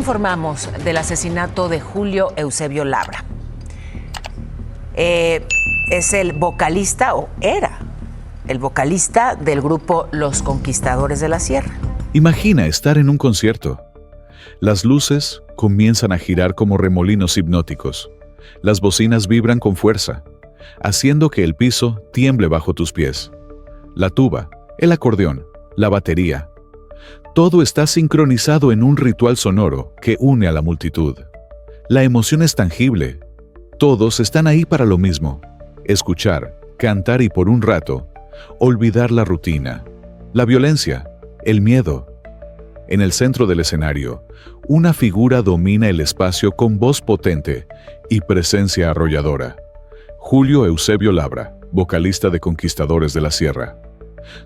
Informamos del asesinato de Julio Eusebio Labra. Es el vocalista, o era el vocalista del grupo Los Conquistadores de la Sierra. Imagina estar en un concierto. Las luces comienzan a girar como remolinos hipnóticos. Las bocinas vibran con fuerza, haciendo que el piso tiemble bajo tus pies. La tuba, el acordeón, la batería. Todo está sincronizado en un ritual sonoro que une a la multitud. La emoción es tangible. Todos están ahí para lo mismo: escuchar, cantar y por un rato, olvidar la rutina, la violencia, el miedo. En el centro del escenario, una figura domina el espacio con voz potente y presencia arrolladora. Julio Eusebio Labra, vocalista de Conquistadores de la Sierra.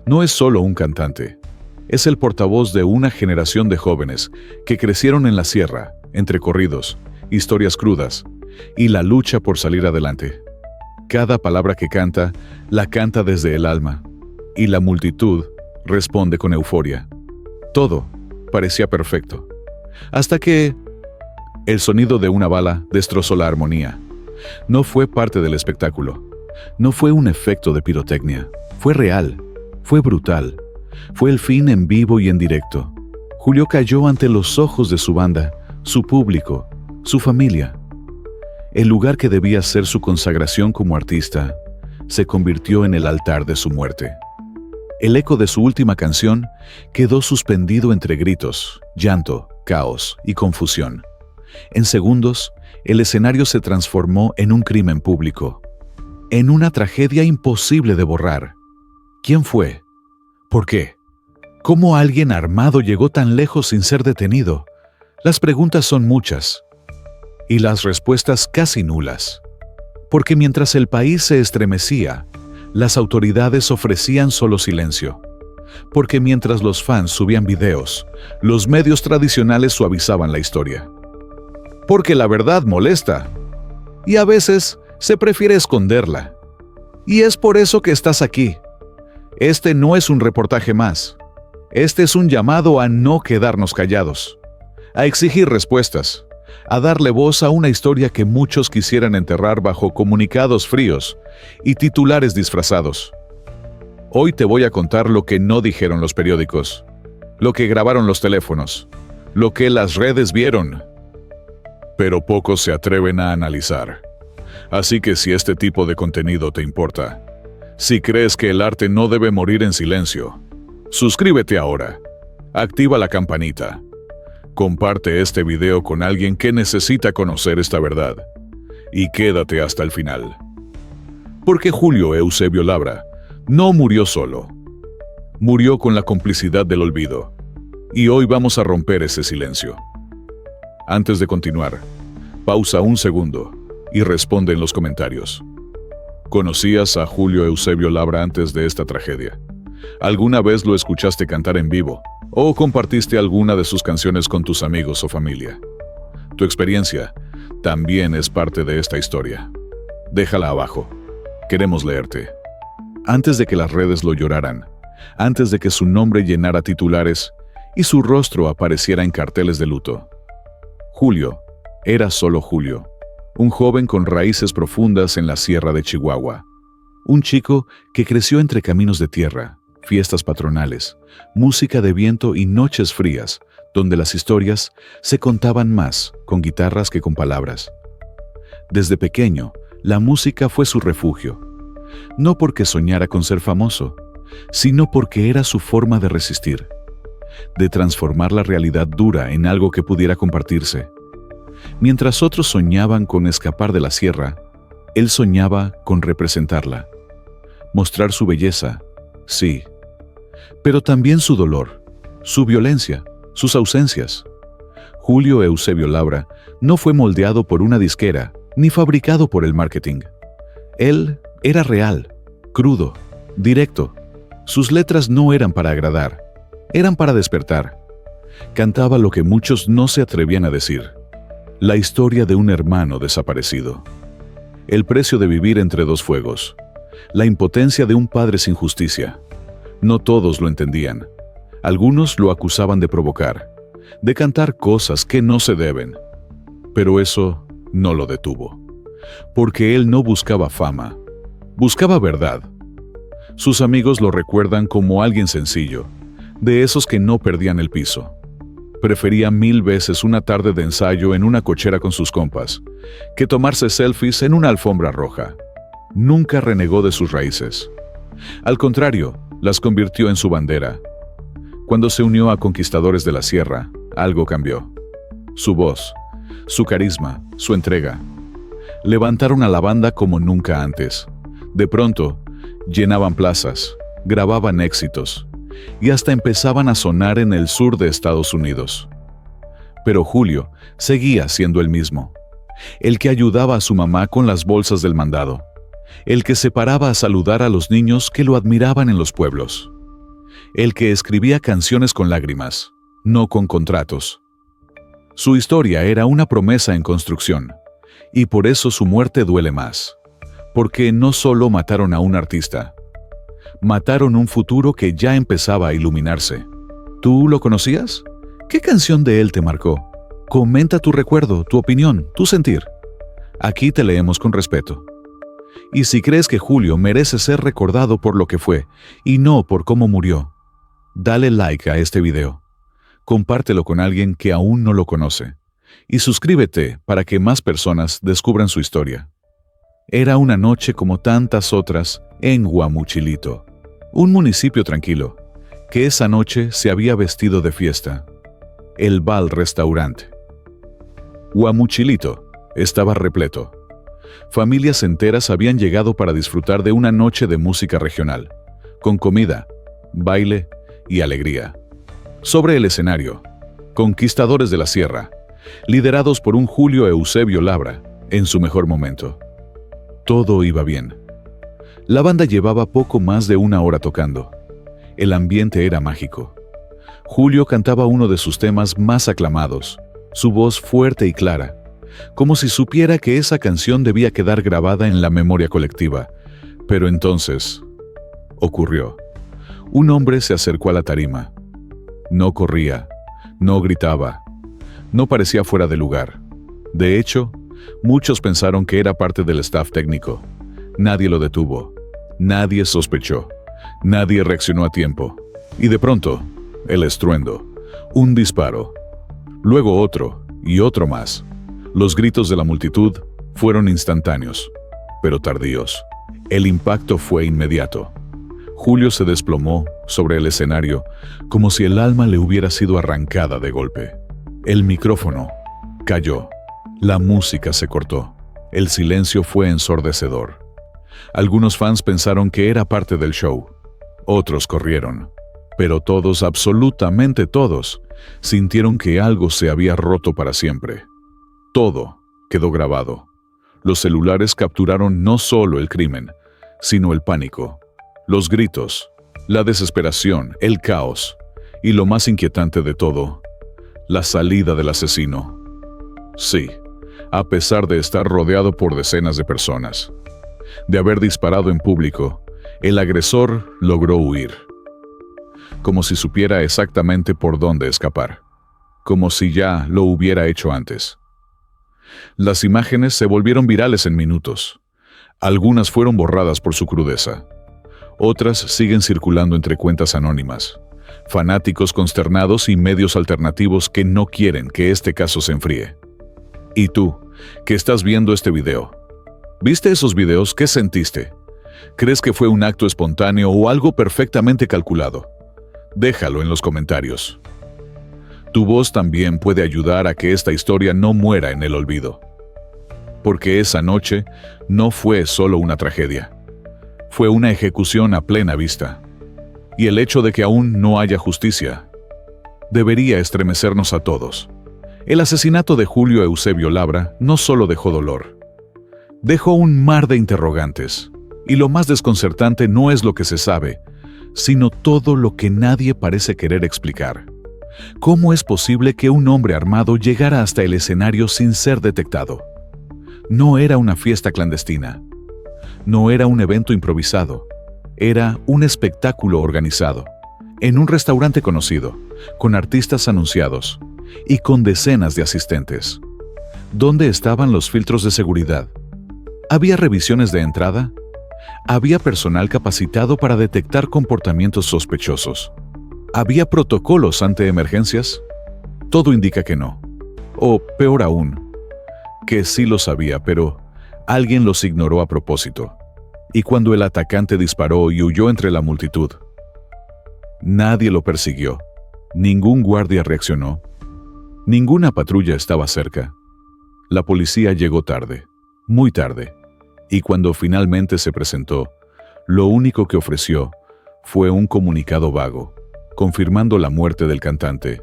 No es solo un cantante. Es el portavoz de una generación de jóvenes que crecieron en la sierra, entre corridos, historias crudas y la lucha por salir adelante. Cada palabra que canta, la canta desde el alma, y la multitud responde con euforia. Todo parecía perfecto, hasta que el sonido de una bala destrozó la armonía. No fue parte del espectáculo, no fue un efecto de pirotecnia, fue real, fue brutal. Fue el fin en vivo y en directo. Julio cayó ante los ojos de su banda, su público, su familia. El lugar que debía ser su consagración como artista se convirtió en el altar de su muerte. El eco de su última canción quedó suspendido entre gritos, llanto, caos y confusión. En segundos, el escenario se transformó en un crimen público, en una tragedia imposible de borrar. ¿Quién fue? ¿Por qué? ¿Cómo alguien armado llegó tan lejos sin ser detenido? Las preguntas son muchas y las respuestas casi nulas. Porque mientras el país se estremecía, las autoridades ofrecían solo silencio. Porque mientras los fans subían videos, los medios tradicionales suavizaban la historia. Porque la verdad molesta y a veces se prefiere esconderla. Y es por eso que estás aquí. Este no es un reportaje más. Este es un llamado a no quedarnos callados, a exigir respuestas, a darle voz a una historia que muchos quisieran enterrar bajo comunicados fríos y titulares disfrazados. Hoy te voy a contar lo que no dijeron los periódicos, lo que grabaron los teléfonos, lo que las redes vieron, pero pocos se atreven a analizar. Así que si este tipo de contenido te importa, si crees que el arte no debe morir en silencio, suscríbete ahora, activa la campanita, comparte este video con alguien que necesita conocer esta verdad y quédate hasta el final. Porque Julio Eusebio Labra no murió solo, murió con la complicidad del olvido, y hoy vamos a romper ese silencio. Antes de continuar, pausa un segundo y responde en los comentarios. ¿Conocías a Julio Eusebio Labra antes de esta tragedia? ¿Alguna vez lo escuchaste cantar en vivo? ¿O compartiste alguna de sus canciones con tus amigos o familia? Tu experiencia también es parte de esta historia. Déjala abajo. Queremos leerte. Antes de que las redes lo lloraran, antes de que su nombre llenara titulares y su rostro apareciera en carteles de luto, Julio era solo Julio. Un joven con raíces profundas en la sierra de Chihuahua. Un chico que creció entre caminos de tierra, fiestas patronales, música de viento y noches frías, donde las historias se contaban más con guitarras que con palabras. Desde pequeño, la música fue su refugio. No porque soñara con ser famoso, sino porque era su forma de resistir, de transformar la realidad dura en algo que pudiera compartirse. Mientras otros soñaban con escapar de la sierra, él soñaba con representarla. Mostrar su belleza, sí, pero también su dolor, su violencia, sus ausencias. Julio Eusebio Labra no fue moldeado por una disquera ni fabricado por el marketing. Él era real, crudo, directo. Sus letras no eran para agradar, eran para despertar. Cantaba lo que muchos no se atrevían a decir. La historia de un hermano desaparecido. El precio de vivir entre dos fuegos. La impotencia de un padre sin justicia. No todos lo entendían. Algunos lo acusaban de provocar. de cantar cosas que no se deben. Pero eso no lo detuvo, porque él no buscaba fama, buscaba verdad. Sus amigos lo recuerdan como alguien sencillo, de esos que no perdían el piso. Prefería 1000 veces una tarde de ensayo en una cochera con sus compas, que tomarse selfies en una alfombra roja. Nunca renegó de sus raíces. Al contrario, las convirtió en su bandera. Cuando se unió a Conquistadores de la Sierra, algo cambió. Su voz, su carisma, su entrega. Levantaron a la banda como nunca antes. De pronto, llenaban plazas, grababan éxitos, y hasta empezaban a sonar en el sur de Estados Unidos. Pero Julio seguía siendo el mismo, el que ayudaba a su mamá con las bolsas del mandado, el que se paraba a saludar a los niños que lo admiraban en los pueblos, el que escribía canciones con lágrimas, no con contratos. Su historia era una promesa en construcción, y por eso su muerte duele más, porque no solo mataron a un artista, mataron un futuro que ya empezaba a iluminarse. ¿Tú lo conocías? ¿Qué canción de él te marcó? Comenta tu recuerdo, tu opinión, tu sentir. Aquí te leemos con respeto. Y si crees que Julio merece ser recordado por lo que fue, y no por cómo murió, dale like a este video. Compártelo con alguien que aún no lo conoce. Y suscríbete para que más personas descubran su historia. Era una noche como tantas otras en Guamuchilito, un municipio tranquilo, que esa noche se había vestido de fiesta. El Val Restaurante. Guamuchilito estaba repleto. Familias enteras habían llegado para disfrutar de una noche de música regional, con comida, baile y alegría. Sobre el escenario, Conquistadores de la Sierra, liderados por un Julio Eusebio Labra, en su mejor momento. Todo iba bien. La banda llevaba poco más de 1 hora tocando. El ambiente era mágico. Julio cantaba uno de sus temas más aclamados, su voz fuerte y clara, como si supiera que esa canción debía quedar grabada en la memoria colectiva. Pero entonces, ocurrió. Un hombre se acercó a la tarima. No corría, no gritaba, no parecía fuera de lugar. De hecho, muchos pensaron que era parte del staff técnico. Nadie lo detuvo, nadie sospechó, nadie reaccionó a tiempo. Y de pronto, el estruendo, un disparo, luego otro y otro más. Los gritos de la multitud fueron instantáneos, pero tardíos. El impacto fue inmediato. Julio se desplomó sobre el escenario como si el alma le hubiera sido arrancada de golpe. El micrófono cayó. La música se cortó. El silencio fue ensordecedor. Algunos fans pensaron que era parte del show. Otros corrieron. Pero todos, absolutamente todos, sintieron que algo se había roto para siempre. Todo quedó grabado. Los celulares capturaron no solo el crimen, sino el pánico, los gritos, la desesperación, el caos y lo más inquietante de todo, la salida del asesino. Sí, a pesar de estar rodeado por decenas de personas, de haber disparado en público, el agresor logró huir. Como si supiera exactamente por dónde escapar, como si ya lo hubiera hecho antes. Las imágenes se volvieron virales en minutos. Algunas fueron borradas por su crudeza. Otras siguen circulando entre cuentas anónimas, fanáticos consternados y medios alternativos que no quieren que este caso se enfríe. ¿Y tú, que estás viendo este video? ¿Viste esos videos? ¿Qué sentiste? ¿Crees que fue un acto espontáneo o algo perfectamente calculado? Déjalo en los comentarios. Tu voz también puede ayudar a que esta historia no muera en el olvido. Porque esa noche no fue solo una tragedia. Fue una ejecución a plena vista. Y el hecho de que aún no haya justicia debería estremecernos a todos. El asesinato de Julio Eusebio Labra no solo dejó dolor, dejó un mar de interrogantes. Y lo más desconcertante no es lo que se sabe, sino todo lo que nadie parece querer explicar. ¿Cómo es posible que un hombre armado llegara hasta el escenario sin ser detectado? No era una fiesta clandestina. No era un evento improvisado. Era un espectáculo organizado, en un restaurante conocido, con artistas anunciados, y con decenas de asistentes. ¿Dónde estaban los filtros de seguridad? ¿Había revisiones de entrada? ¿Había personal capacitado para detectar comportamientos sospechosos? ¿Había protocolos ante emergencias? Todo indica que no. O, peor aún, que sí los había, pero alguien los ignoró a propósito. Y cuando el atacante disparó y huyó entre la multitud, nadie lo persiguió. Ningún guardia reaccionó. Ninguna patrulla estaba cerca. La policía llegó tarde, muy tarde, y cuando finalmente se presentó, lo único que ofreció fue un comunicado vago, confirmando la muerte del cantante,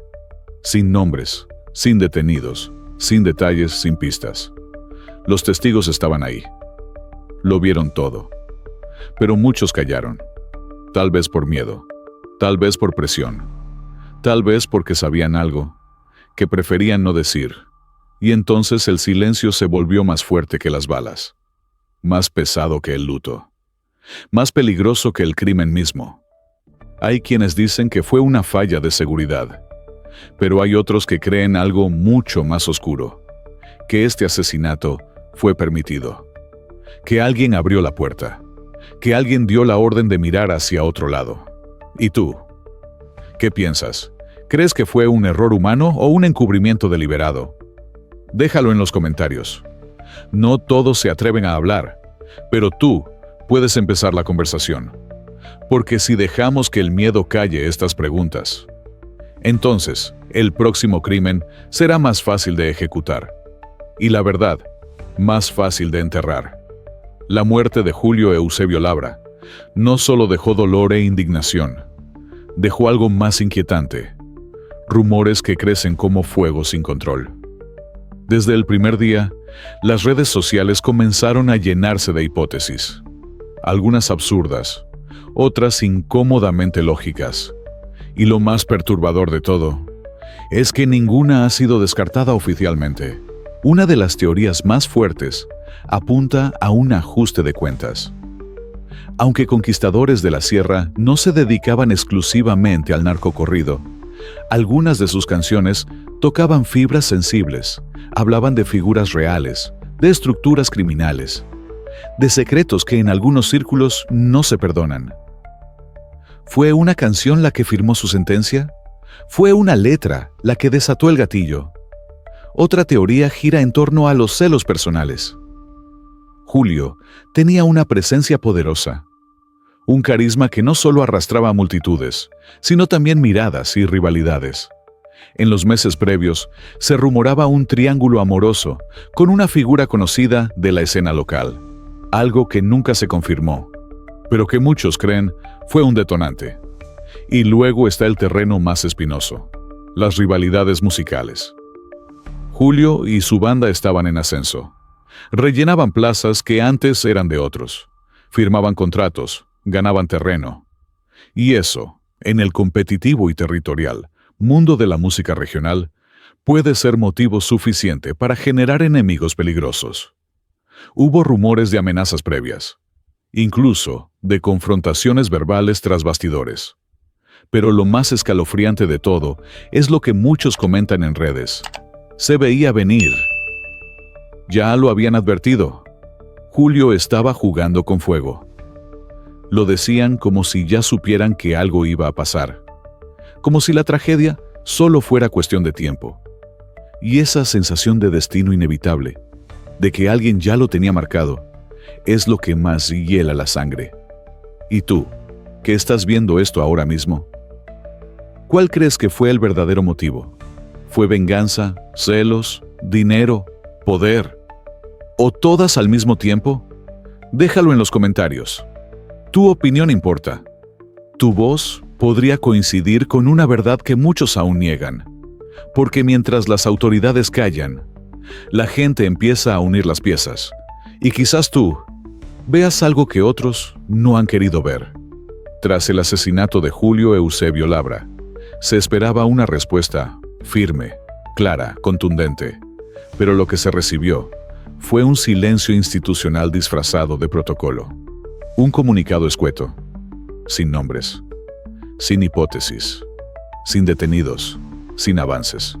sin nombres, sin detenidos, sin detalles, sin pistas. Los testigos estaban ahí. Lo vieron todo. Pero muchos callaron. Tal vez por miedo, tal vez por presión, tal vez porque sabían algo que preferían no decir. Y entonces el silencio se volvió más fuerte que las balas, más pesado que el luto, más peligroso que el crimen mismo. Hay quienes dicen que fue una falla de seguridad, pero hay otros que creen algo mucho más oscuro, que este asesinato fue permitido, que alguien abrió la puerta, que alguien dio la orden de mirar hacia otro lado. ¿Y tú? ¿Qué piensas? ¿Crees que fue un error humano o un encubrimiento deliberado? Déjalo en los comentarios. No todos se atreven a hablar, pero tú puedes empezar la conversación. Porque si dejamos que el miedo calle estas preguntas, entonces el próximo crimen será más fácil de ejecutar. Y la verdad, más fácil de enterrar. La muerte de Julio Eusebio Labra no solo dejó dolor e indignación, dejó algo más inquietante: rumores que crecen como fuego sin control. Desde el primer día, las redes sociales comenzaron a llenarse de hipótesis, algunas absurdas, otras incómodamente lógicas. Y lo más perturbador de todo es que ninguna ha sido descartada oficialmente. Una de las teorías más fuertes apunta a un ajuste de cuentas. Aunque Conquistadores de la Sierra no se dedicaban exclusivamente al narcocorrido, algunas de sus canciones tocaban fibras sensibles, hablaban de figuras reales, de estructuras criminales, de secretos que en algunos círculos no se perdonan. ¿Fue una canción la que firmó su sentencia? ¿Fue una letra la que desató el gatillo? Otra teoría gira en torno a los celos personales. Julio tenía una presencia poderosa, un carisma que no solo arrastraba a multitudes, sino también miradas y rivalidades. En los meses previos, se rumoraba un triángulo amoroso con una figura conocida de la escena local, algo que nunca se confirmó, pero que muchos creen fue un detonante. Y luego está el terreno más espinoso, las rivalidades musicales. Julio y su banda estaban en ascenso. Rellenaban plazas que antes eran de otros, firmaban contratos, ganaban terreno. Y eso, en el competitivo y territorial mundo de la música regional, puede ser motivo suficiente para generar enemigos peligrosos. Hubo rumores de amenazas previas, incluso de confrontaciones verbales tras bastidores. Pero lo más escalofriante de todo es lo que muchos comentan en redes. Se veía venir. Ya lo habían advertido. Julio estaba jugando con fuego. Lo decían como si ya supieran que algo iba a pasar, como si la tragedia solo fuera cuestión de tiempo. Y esa sensación de destino inevitable, de que alguien ya lo tenía marcado, es lo que más hiela la sangre. ¿Y tú, que estás viendo esto ahora mismo? ¿Cuál crees que fue el verdadero motivo? ¿Fue venganza, celos, dinero, poder? ¿O todas al mismo tiempo? Déjalo en los comentarios. Tu opinión importa. Tu voz podría coincidir con una verdad que muchos aún niegan. Porque mientras las autoridades callan, la gente empieza a unir las piezas. Y quizás tú veas algo que otros no han querido ver. Tras el asesinato de Julio Eusebio Labra, se esperaba una respuesta firme, clara, contundente. Pero lo que se recibió fue un silencio institucional disfrazado de protocolo. Un comunicado escueto, sin nombres, sin hipótesis, sin detenidos, sin avances.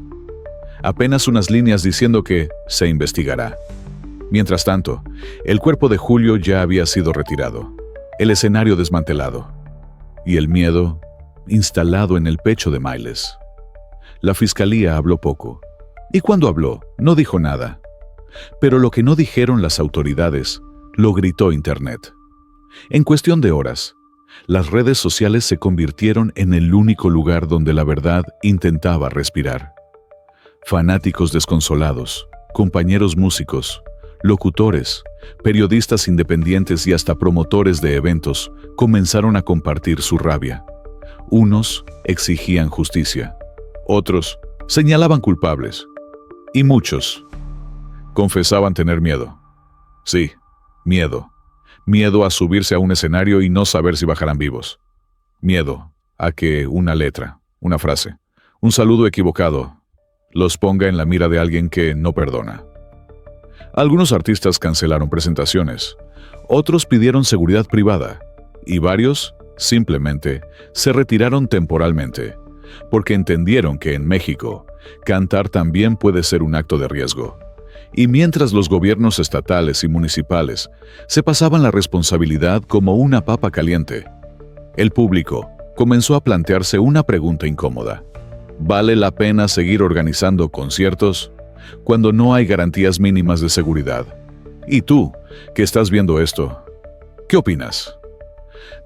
Apenas unas líneas diciendo que se investigará. Mientras tanto, el cuerpo de Julio ya había sido retirado, el escenario desmantelado y el miedo instalado en el pecho de Miles. La fiscalía habló poco, y cuando habló, no dijo nada. Pero lo que no dijeron las autoridades, lo gritó Internet. En cuestión de horas, las redes sociales se convirtieron en el único lugar donde la verdad intentaba respirar. Fanáticos desconsolados, compañeros músicos, locutores, periodistas independientes y hasta promotores de eventos comenzaron a compartir su rabia. Unos exigían justicia, otros señalaban culpables, y muchos confesaban tener miedo. Sí, miedo. Miedo a subirse a un escenario y no saber si bajarán vivos. Miedo a que una letra, una frase, un saludo equivocado los ponga en la mira de alguien que no perdona. Algunos artistas cancelaron presentaciones, otros pidieron seguridad privada y varios simplemente se retiraron temporalmente porque entendieron que en México cantar también puede ser un acto de riesgo. Y mientras los gobiernos estatales y municipales se pasaban la responsabilidad como una papa caliente, el público comenzó a plantearse una pregunta incómoda. ¿Vale la pena seguir organizando conciertos cuando no hay garantías mínimas de seguridad? Y tú, que estás viendo esto, ¿qué opinas?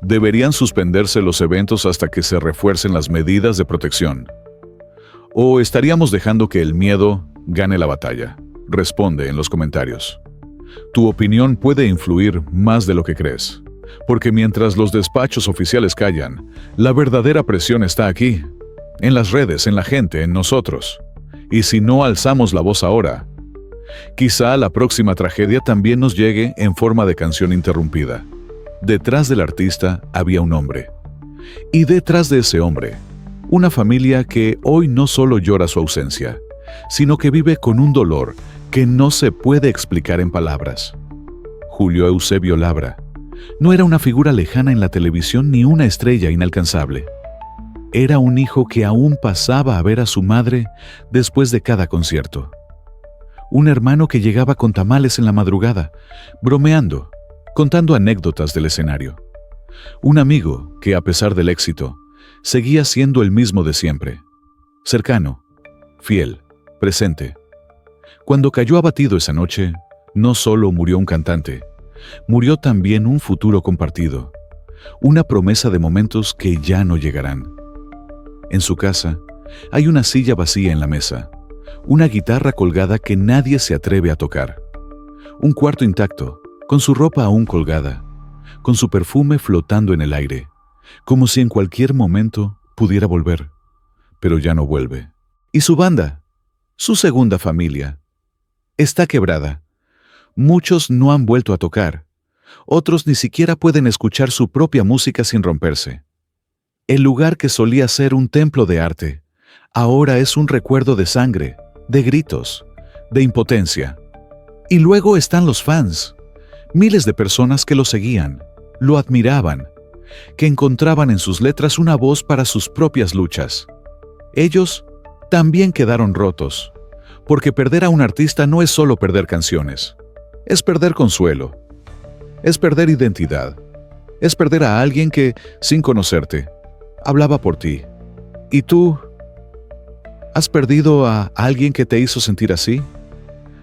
¿Deberían suspenderse los eventos hasta que se refuercen las medidas de protección? ¿O estaríamos dejando que el miedo gane la batalla? Responde en los comentarios. Tu opinión puede influir más de lo que crees, porque mientras los despachos oficiales callan, la verdadera presión está aquí, en las redes, en la gente, en nosotros. Y si no alzamos la voz ahora, quizá la próxima tragedia también nos llegue en forma de canción interrumpida. Detrás del artista había un hombre. Y detrás de ese hombre, una familia que hoy no solo llora su ausencia, sino que vive con un dolor que no se puede explicar en palabras. Julio Eusebio Labra no era una figura lejana en la televisión ni una estrella inalcanzable. Era un hijo que aún pasaba a ver a su madre después de cada concierto. Un hermano que llegaba con tamales en la madrugada, bromeando, contando anécdotas del escenario. Un amigo que, a pesar del éxito, seguía siendo el mismo de siempre. Cercano, fiel, presente. Cuando cayó abatido esa noche, no solo murió un cantante, murió también un futuro compartido, una promesa de momentos que ya no llegarán. En su casa, hay una silla vacía en la mesa, una guitarra colgada que nadie se atreve a tocar, un cuarto intacto, con su ropa aún colgada, con su perfume flotando en el aire, como si en cualquier momento pudiera volver, pero ya no vuelve. Y su banda, su segunda familia, está quebrada. Muchos no han vuelto a tocar. Otros ni siquiera pueden escuchar su propia música sin romperse. El lugar que solía ser un templo de arte, ahora es un recuerdo de sangre, de gritos, de impotencia. Y luego están los fans, miles de personas que lo seguían, lo admiraban, que encontraban en sus letras una voz para sus propias luchas. Ellos también quedaron rotos. Porque perder a un artista no es solo perder canciones, es perder consuelo, es perder identidad, es perder a alguien que, sin conocerte, hablaba por ti. ¿Y tú? ¿Has perdido a alguien que te hizo sentir así?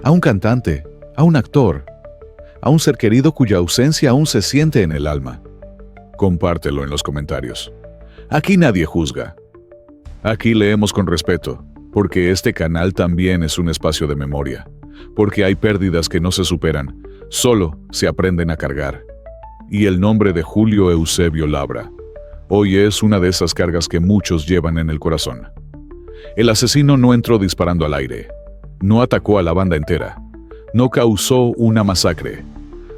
A un cantante, a un actor, a un ser querido cuya ausencia aún se siente en el alma. Compártelo en los comentarios. Aquí nadie juzga. Aquí leemos con respeto. Porque este canal también es un espacio de memoria, porque hay pérdidas que no se superan, solo se aprenden a cargar. Y el nombre de Julio Eusebio Labra hoy es una de esas cargas que muchos llevan en el corazón. El asesino no entró disparando al aire, no atacó a la banda entera, no causó una masacre.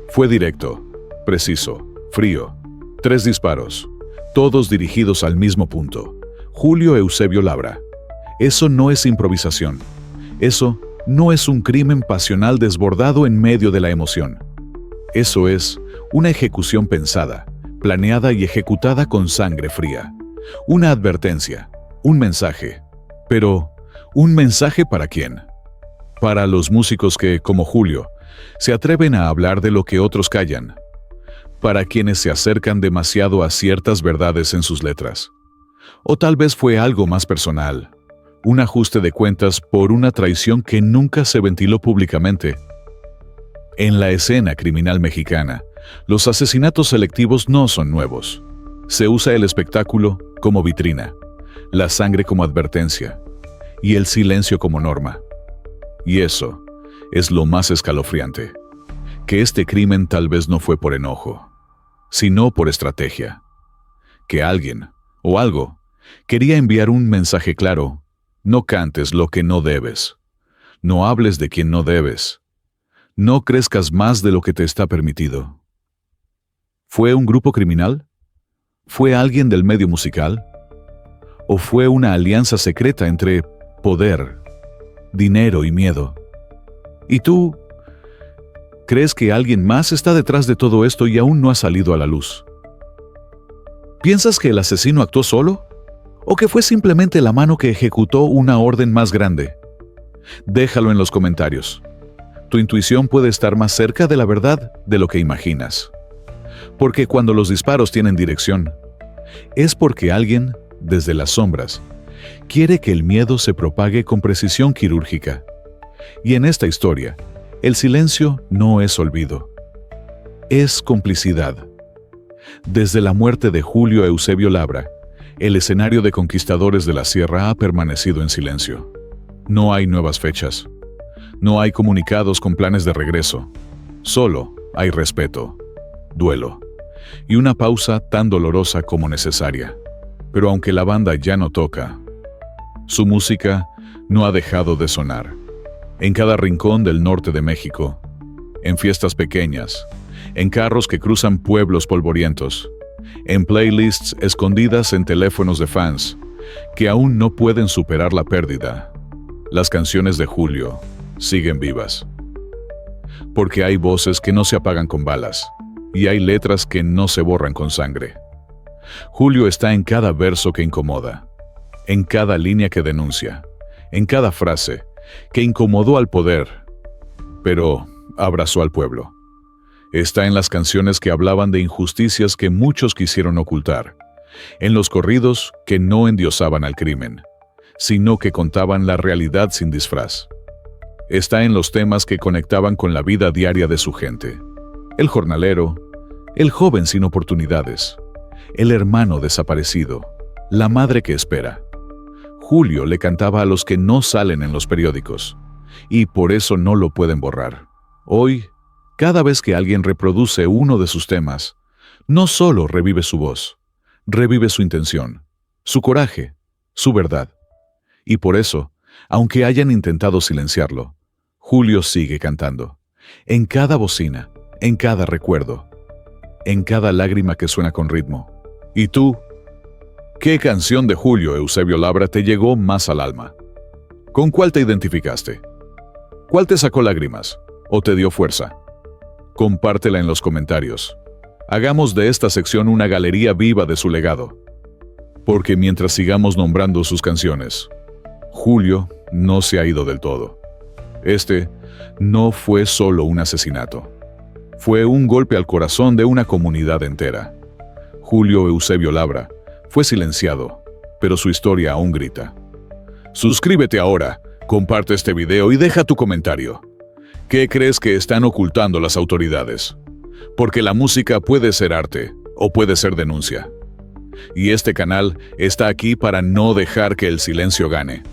Fue directo, preciso, frío. 3 disparos, todos dirigidos al mismo punto. Julio Eusebio Labra. Eso no es improvisación. Eso no es un crimen pasional desbordado en medio de la emoción. Eso es una ejecución pensada, planeada y ejecutada con sangre fría. Una advertencia, un mensaje, pero ¿Un mensaje para quién? Para los músicos que, como Julio, se atreven a hablar de lo que otros callan. Para quienes se acercan demasiado a ciertas verdades en sus letras. O tal vez fue algo más personal, un ajuste de cuentas por una traición que nunca se ventiló públicamente. En la escena criminal mexicana, los asesinatos selectivos no son nuevos. Se usa el espectáculo como vitrina, la sangre como advertencia y el silencio como norma. Y eso es lo más escalofriante, que este crimen tal vez no fue por enojo, sino por estrategia. Que alguien, o algo, quería enviar un mensaje claro: no cantes lo que no debes, no hables de quien no debes, no crezcas más de lo que te está permitido. ¿Fue un grupo criminal? ¿Fue alguien del medio musical? ¿O fue una alianza secreta entre poder, dinero y miedo? ¿Y tú? ¿Crees que alguien más está detrás de todo esto y aún no ha salido a la luz? ¿Piensas que el asesino actuó solo? ¿O que fue simplemente la mano que ejecutó una orden más grande? Déjalo en los comentarios. Tu intuición puede estar más cerca de la verdad de lo que imaginas. Porque cuando los disparos tienen dirección, es porque alguien, desde las sombras, quiere que el miedo se propague con precisión quirúrgica. Y en esta historia, el silencio no es olvido, es complicidad. Desde la muerte de Julio Eusebio Labra, el escenario de Conquistadores de la Sierra ha permanecido en silencio. No hay nuevas fechas, no hay comunicados con planes de regreso, solo hay respeto, duelo y una pausa tan dolorosa como necesaria. Pero aunque la banda ya no toca, su música no ha dejado de sonar. En cada rincón del norte de México, en fiestas pequeñas, en carros que cruzan pueblos polvorientos, en playlists escondidas en teléfonos de fans que aún no pueden superar la pérdida, las canciones de Julio siguen vivas. Porque hay voces que no se apagan con balas, y hay letras que no se borran con sangre. Julio está en cada verso que incomoda, en cada línea que denuncia, en cada frase que incomodó al poder, pero abrazó al pueblo. Está en las canciones que hablaban de injusticias que muchos quisieron ocultar, en los corridos que no endiosaban al crimen, sino que contaban la realidad sin disfraz. Está en los temas que conectaban con la vida diaria de su gente: el jornalero, el joven sin oportunidades, el hermano desaparecido, la madre que espera. Julio le cantaba a los que no salen en los periódicos, y por eso no lo pueden borrar. Hoy, cada vez que alguien reproduce uno de sus temas, no solo revive su voz, revive su intención, su coraje, su verdad. Y por eso, aunque hayan intentado silenciarlo, Julio sigue cantando, en cada bocina, en cada recuerdo, en cada lágrima que suena con ritmo. ¿Y tú? ¿Qué canción de Julio Eusebio Labra te llegó más al alma? ¿Con cuál te identificaste? ¿Cuál te sacó lágrimas o te dio fuerza? Compártela en los comentarios. Hagamos de esta sección una galería viva de su legado. Porque mientras sigamos nombrando sus canciones, Julio no se ha ido del todo. Este no fue solo un asesinato. Fue un golpe al corazón de una comunidad entera. Julio Eusebio Labra fue silenciado, pero su historia aún grita. Suscríbete ahora, comparte este video y deja tu comentario. ¿Qué crees que están ocultando las autoridades? Porque la música puede ser arte o puede ser denuncia. Y este canal está aquí para no dejar que el silencio gane.